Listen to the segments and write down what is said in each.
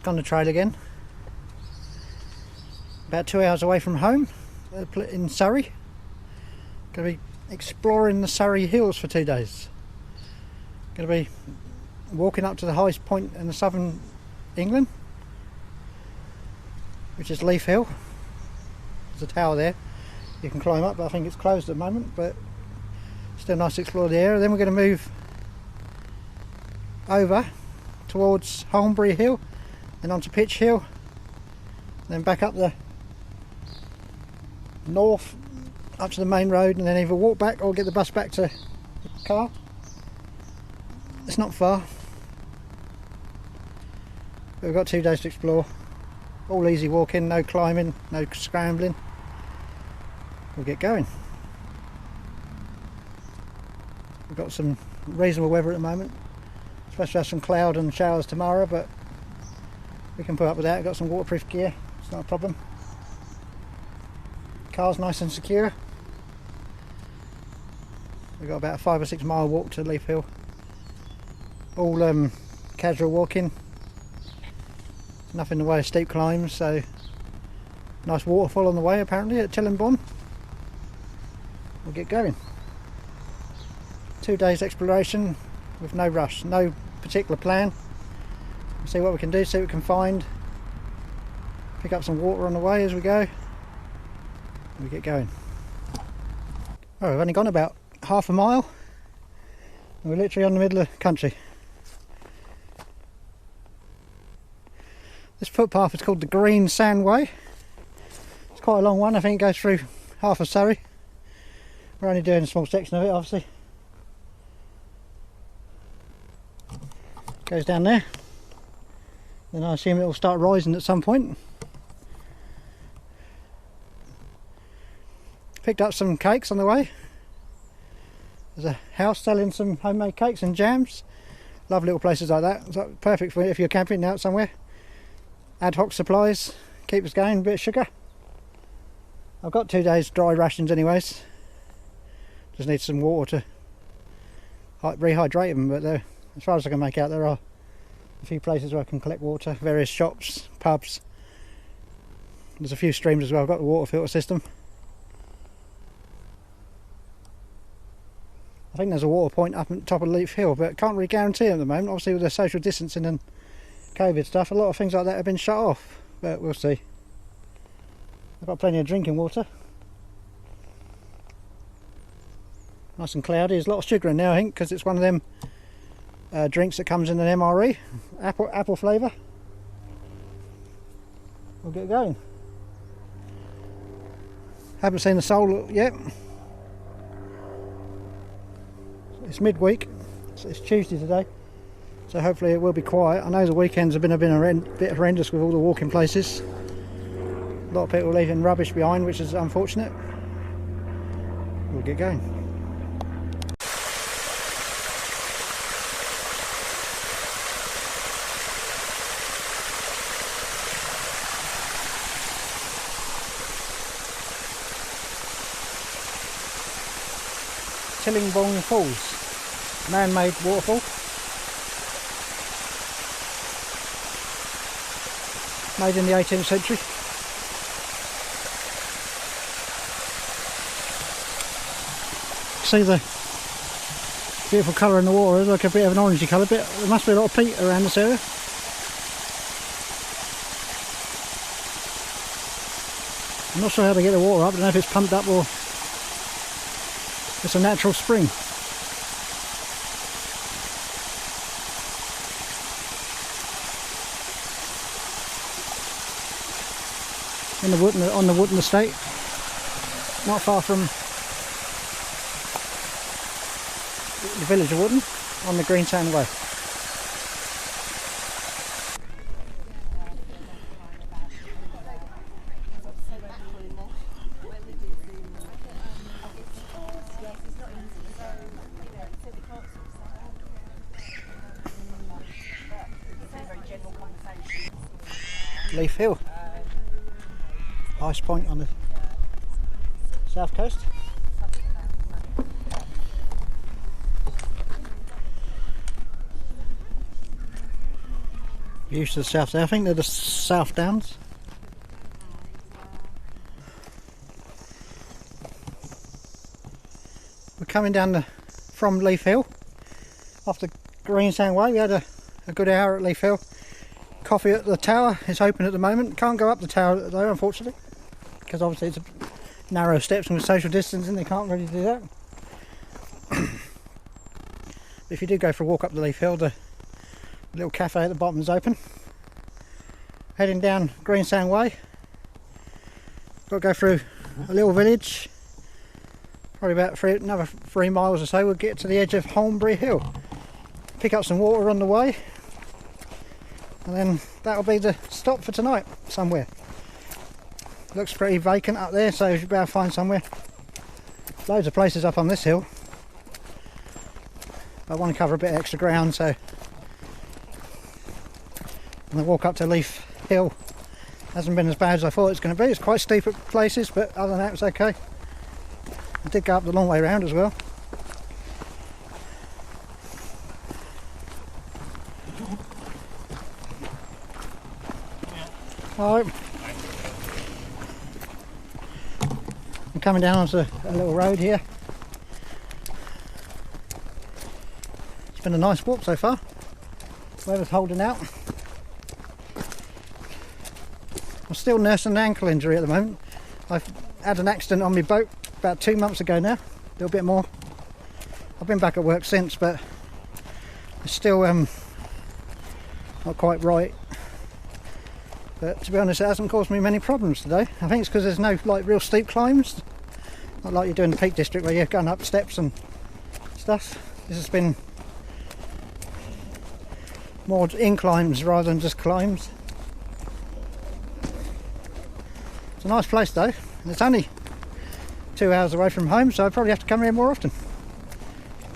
back on the trail again. About 2 hours away from home in Surrey. Going to be exploring the Surrey Hills for 2 days. Going to be walking up to the highest point in the southern England, which is Leaf Hill. There's a tower there you can climb up, but I think it's closed at the moment, but still nice to explore the area. Then we're going to move over towards Holmbury Hill, then onto Pitch Hill, then back up the north up to the main road, and then either walk back or get the bus back to the car. It's not far, but we've got 2 days to explore. All easy walking, no climbing, no scrambling. We'll get going. We've got some reasonable weather at the moment. Supposed to have some cloud and showers tomorrow, but we can put up with that. We've got some waterproof gear, it's not a problem. Car's nice and secure. We've got about a 5 or 6 mile walk to Leaf Hill. All casual walking. Nothing in the way of steep climbs, so nice waterfall on the way apparently at Tillenbourne. We'll get going. 2 days exploration with no rush, no particular plan. We'll see what we can do, see what we can find. Pick up some water on the way as we go. We get going. Oh, we've only gone about half a mile and we're literally on the middle of the country. This footpath is called the Green Sandway. It's quite a long one, I think it goes through half of Surrey. We're only doing a small section of it, obviously. Goes down there. Then I assume it will start rising at some point. Picked up some cakes on the way. There's a house selling some homemade cakes and jams. Love little places like that. It's perfect for if you're camping out somewhere. Ad hoc supplies, keep us going, a bit of sugar. I've got 2 days dry rations anyways. Just need some water to rehydrate them, but as far as I can make out there are a few places where I can collect water, various shops, pubs. There's a few streams as well. I've got the water filter system. I think there's a water point up at the top of Leaf Hill, but can't really guarantee at the moment. Obviously with the social distancing and COVID stuff, a lot of things like that have been shut off, but we'll see. I've got plenty of drinking water. Nice and cloudy. There's a lot of sugar in there, I think, because it's one of them drinks that comes in an MRE, apple flavour. We'll get going. Haven't seen the soul yet. It's midweek, so it's Tuesday today, so hopefully it will be quiet. I know the weekends have been a bit horrendous with all the walking places. A lot of people leaving rubbish behind, which is unfortunate. We'll get going. Tillenbourne Falls, man-made waterfall. Made in the 18th century. See the beautiful colour in the water, it's like a bit of an orangey colour, but there must be a lot of peat around this area. I'm not sure how to get the water up, I don't know if it's pumped up or it's a natural spring. In the Wootton, on the Wootton estate, not far from the village of Wootton, on the Green Sandway. Leaf Hill, highest point on the south coast. Views to the south there. I think they're the South Downs. We're coming down from Leaf Hill off the Greensand Way. We had a good hour at Leaf Hill. Coffee at the tower. It's open at the moment. Can't go up the tower though, unfortunately, because obviously it's a narrow steps and with social distancing they can't really do that. But if you do go for a walk up the Leaf Hill, the little cafe at the bottom is open. Heading down Greensand Way. Got to go through a little village. Probably about another 3 miles or so. We'll get to the edge of Holmbury Hill. Pick up some water on the way. And then that'll be the stop for tonight somewhere. Looks pretty vacant up there, so you should be able to find somewhere. Loads of places up on this hill. I want to cover a bit of extra ground, so and the walk up to Leaf Hill hasn't been as bad as I thought it was going to be. It's quite steep at places, but other than that it's okay. I did go up the long way round as well. Alright. I'm coming down onto a little road here. It's been a nice walk so far. Weather's holding out. I'm still nursing an ankle injury at the moment. I've had an accident on my boat about 2 months ago now, a little bit more. I've been back at work since, but it's still not quite right. But to be honest, it hasn't caused me many problems today. I think it's because there's no like real steep climbs, not like you do in the Peak District where you're going up steps and stuff. This has been more inclines rather than just climbs. It's a nice place though, and it's only 2 hours away from home, so I probably have to come here more often.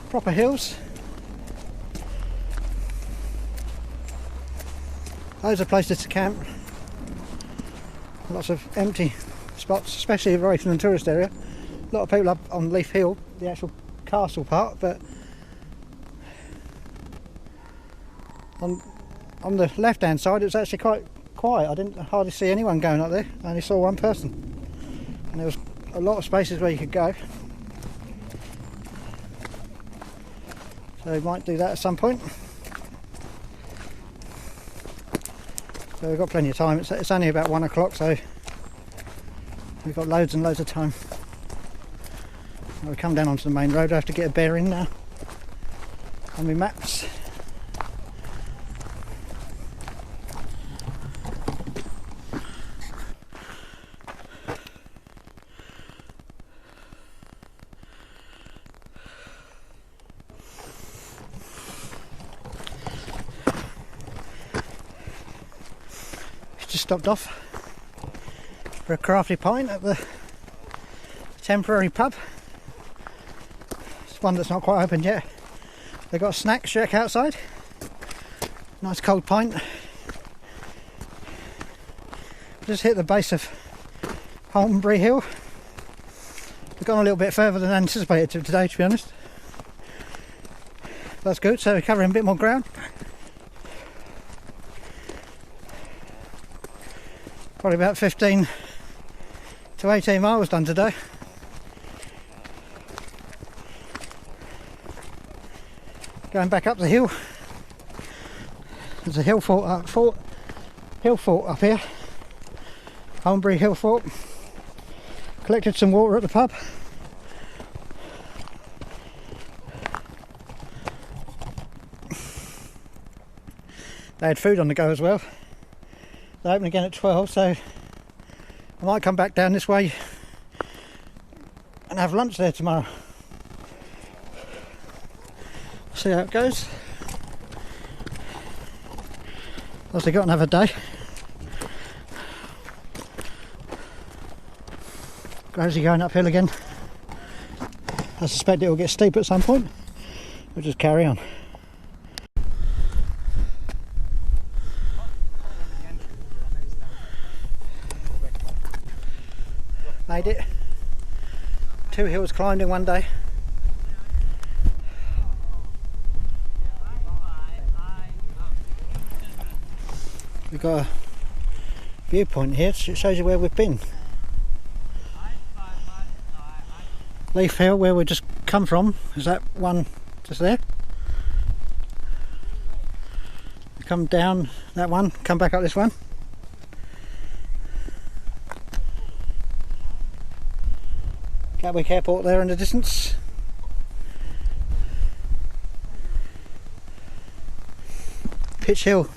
Proper hills. Loads of places to camp. Lots of empty spots, especially away from the tourist area. A lot of people up on Leaf Hill, the actual castle part, but on the left hand side it's actually quite quiet. I didn't hardly see anyone going up there. I only saw one person, and there was a lot of spaces where you could go, so we might do that at some point. So we've got plenty of time. It's only about 1 o'clock, so we've got loads and loads of time. Well, we come down onto the main road. I have to get a bearing now on my maps. Just stopped off for a crafty pint at the temporary pub. It's one that's not quite open yet. They've got a snack shack outside. Nice cold pint. Just hit the base of Holmbury Hill. We've gone a little bit further than anticipated today, to be honest. That's good, so we're covering a bit more ground. Probably about 15 to 18 miles done today. Going back up the hill. There's a hill fort up here. Holmbury Hill Fort. Collected some water at the pub. They had food on the go as well. They open again at 12, so I might come back down this way and have lunch there tomorrow. See how it goes. Obviously got another day. Gradually going uphill again. I suspect it will get steep at some point. We'll just carry on. Made it. 2 hills climbed in one day. We've got a viewpoint here, so it shows you where we've been. Leaf Hill, where we just come from, is that one just there. Come down that one, come back up this one. Gatwick Airport there in the distance. Pitch Hill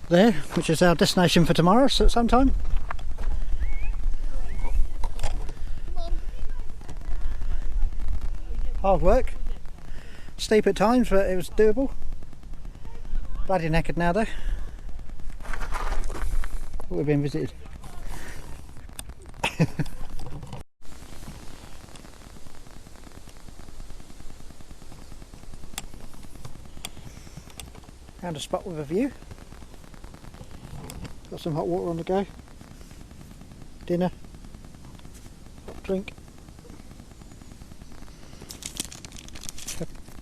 there, which is our destination for tomorrow at some time. Hard work, steep at times, but it was doable. Bloody knackered now though. We've been visited. Found a spot with a view. Got some hot water on the go. Dinner. Hot drink.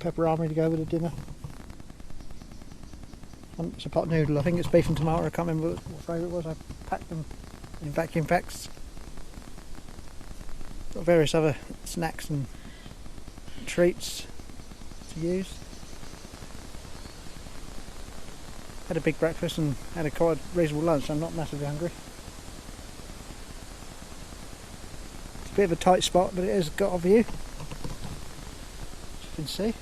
Pepperoni to go with the dinner. It's a pot noodle. I think it's beef and tomato. I can't remember what flavour it was. I packed them in vacuum packs. Got various other snacks and treats to use. Had a big breakfast and had a quite reasonable lunch, so I'm not massively hungry. It's a bit of a tight spot, but it has got a view, as you can see.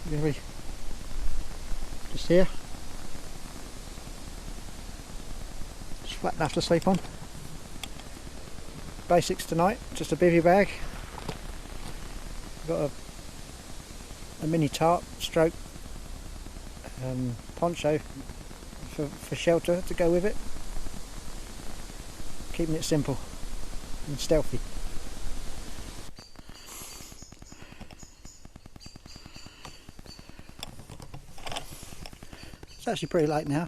I'm going to be just here. Just flat enough to sleep on. Basics tonight, just a bivvy bag. Got a mini tarp stroke poncho for shelter to go with it. Keeping it simple and stealthy. It's actually pretty late now.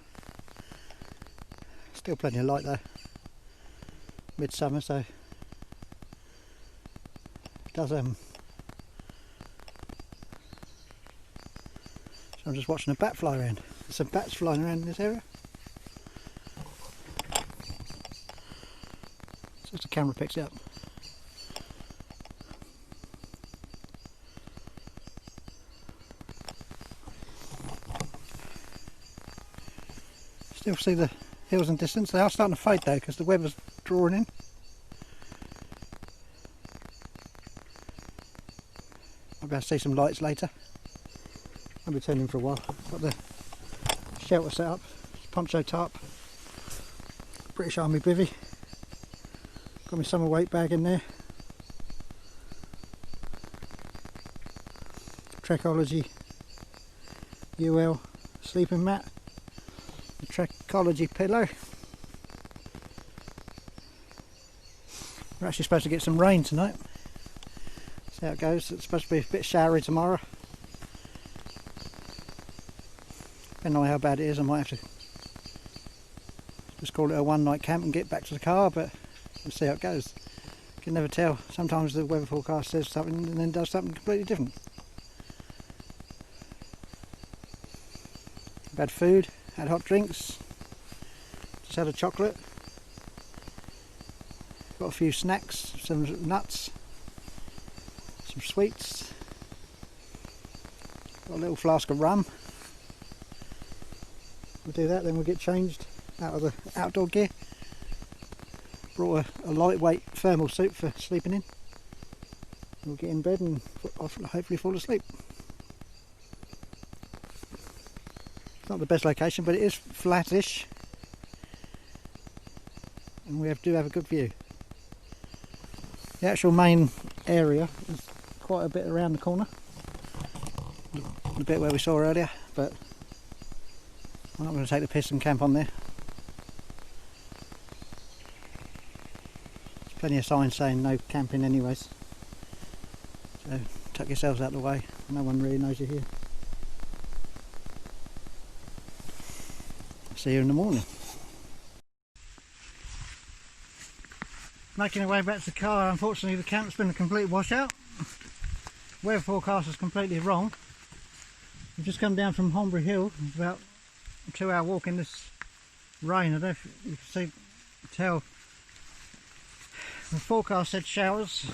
Still plenty of light though. Midsummer, so it does I'm just watching a bat fly around. There's some bats flying around in this area. So the camera picks it up. Still see the hills in the distance. They are starting to fade though because the weather's drawing in. I'll be able to see some lights later. I'll be turning for a while. Got the shelter set up, poncho tarp, British Army bivvy. Got my summer weight bag in there. Trekology UL sleeping mat. The Trekology pillow. We're actually supposed to get some rain tonight. See how it goes. It's supposed to be a bit showery tomorrow. Depending on how bad it is, I might have to just call it a one night camp and get back to the car, but we'll see how it goes. You can never tell. Sometimes the weather forecast says something and then does something completely different. We've had food, had hot drinks, just had a chocolate, got a few snacks, some nuts, some sweets, got a little flask of rum. We'll do that, then we'll get changed out of the outdoor gear. Brought a lightweight thermal suit for sleeping in. We'll get in bed and hopefully fall asleep. It's not the best location, but it is flattish, and we do have a good view. The actual main area is quite a bit around the corner, the bit where we saw earlier, but I'm not going to take the piss and camp on there. There's plenty of signs saying no camping anyways, so tuck yourselves out of the way, no one really knows you're here. See you in the morning. Making our way back to the car. Unfortunately the camp's been a complete washout. Weather forecast is completely wrong. We've just come down from Hombury Hill. It's about a 2-hour walk in this rain. I don't know if you can tell. The forecast said showers.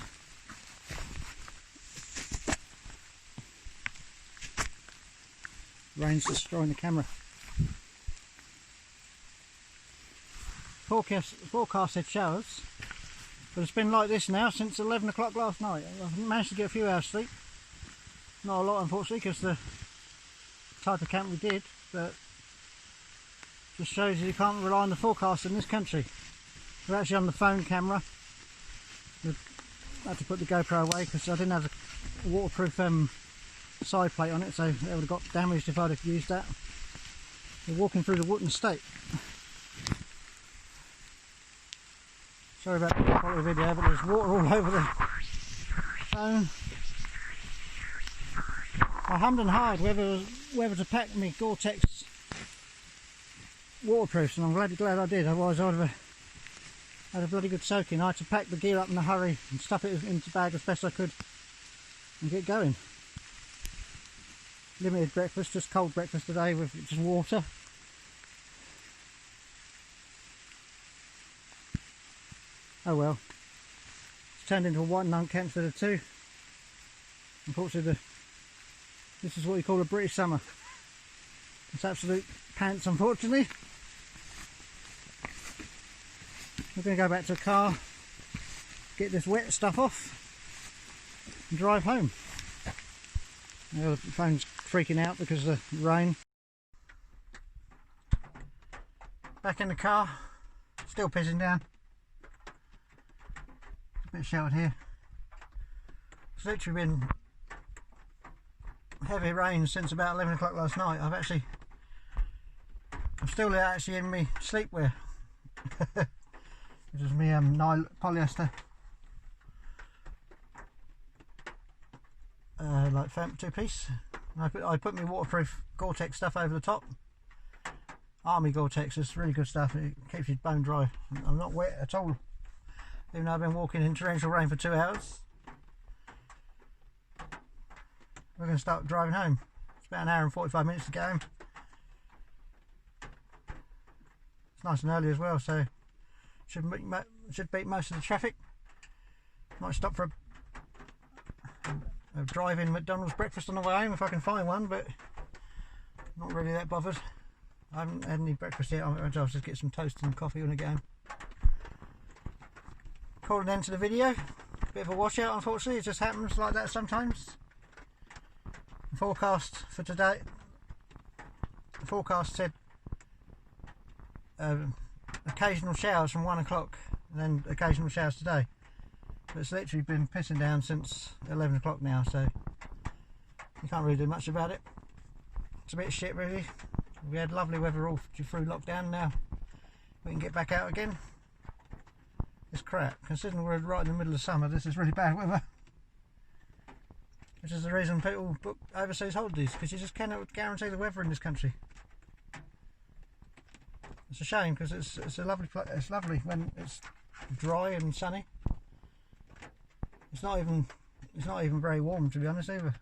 Rain's destroying the camera. Forecast said showers, but it's been like this now since 11 o'clock last night. I've managed to get a few hours sleep. Not a lot, unfortunately, because the type of camp we did, but just shows you can't rely on the forecast in this country. We're actually on the phone camera. I had to put the GoPro away because I didn't have a waterproof side plate on it, so it would have got damaged if I'd have used that. We're walking through the Wootton Estate. Sorry about the quality of the video, but there's water all over the phone. I hummed and hawed whether to pack me Gore-Tex waterproofs, and I'm glad I did, otherwise I would have had a bloody good soaking. I had to pack the gear up in a hurry and stuff it into the bag as best I could and get going. Limited breakfast, just cold breakfast today with just water. Oh well, it's turned into a 1 nunk camp instead of 2. Unfortunately, this is what you call a British summer. It's absolute pants, unfortunately. We're going to go back to the car, get this wet stuff off and drive home. The phone's freaking out because of the rain. Back in the car, still pissing down. A bit sheltered here. It's literally been heavy rain since about 11 o'clock last night. I'm still actually in my sleepwear. Which is me polyester like 2-piece. I put my waterproof Gore-Tex stuff over the top. Army Gore-Tex is really good stuff. It keeps your bone dry. I'm not wet at all, even though I've been walking in torrential rain for 2 hours. We're going to start driving home. It's about 1 hour and 45 minutes to get home. It's nice and early as well, so should beat most of the traffic. Might stop for a drive-in McDonald's breakfast on the way home if I can find one, but not really that bothered. I haven't had any breakfast yet. I'll just get some toast and coffee when I get home. Call an end to the video. Bit of a washout, unfortunately. It just happens like that sometimes. The forecast for today, the forecast said occasional showers from 1 o'clock and then occasional showers today, but it's literally been pissing down since 11 o'clock now, so you can't really do much about it. It's a bit shit really. We had lovely weather all through lockdown. Now we can get back out again. It's crap, considering we're right in the middle of summer. This is really bad weather, which is the reason people book overseas holidays, because you just cannot guarantee the weather in this country. It's a shame, because it's a lovely place. It's lovely when it's dry and sunny. It's not even very warm, to be honest, either.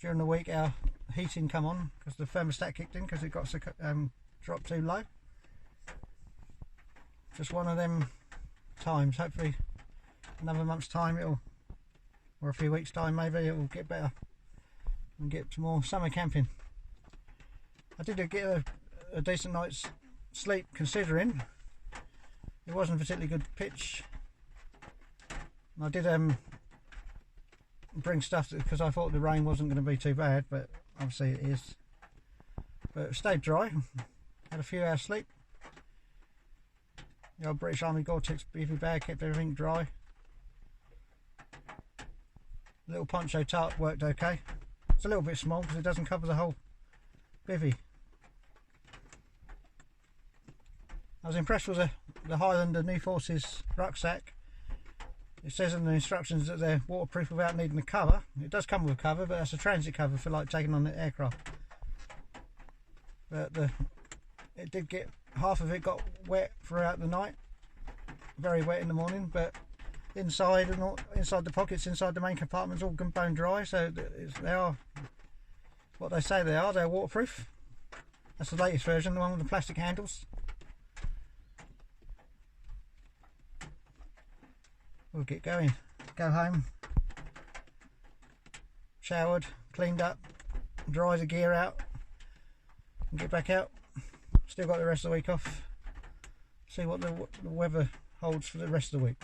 During the week our heating come on because the thermostat kicked in because it got dropped too low. Just one of them times. Hopefully another month's time or a few weeks time maybe it will get better and get to more summer camping. I did get a decent night's sleep, considering it wasn't a particularly good pitch. I did bring stuff because I thought the rain wasn't going to be too bad, but obviously it is. But it stayed dry. Had a few hours sleep. The old British Army Gore-Tex Bivvy bag kept everything dry. The little poncho tarp worked okay. It's a little bit small because it doesn't cover the whole bivvy. I was impressed with the Highlander New Forces rucksack. It says in the instructions that they're waterproof without needing a cover. It does come with a cover, but that's a transit cover for like taking on the aircraft. But it did get, half of it got wet throughout the night. Very wet in the morning, but inside and all, inside the pockets, inside the main compartments, all can bone dry. So they are what they say they are. They're waterproof. That's the latest version, the one with the plastic handles. We'll get going. Go home. Showered, cleaned up, dry the gear out, and get back out. Still got the rest of the week off. See what the weather holds for the rest of the week.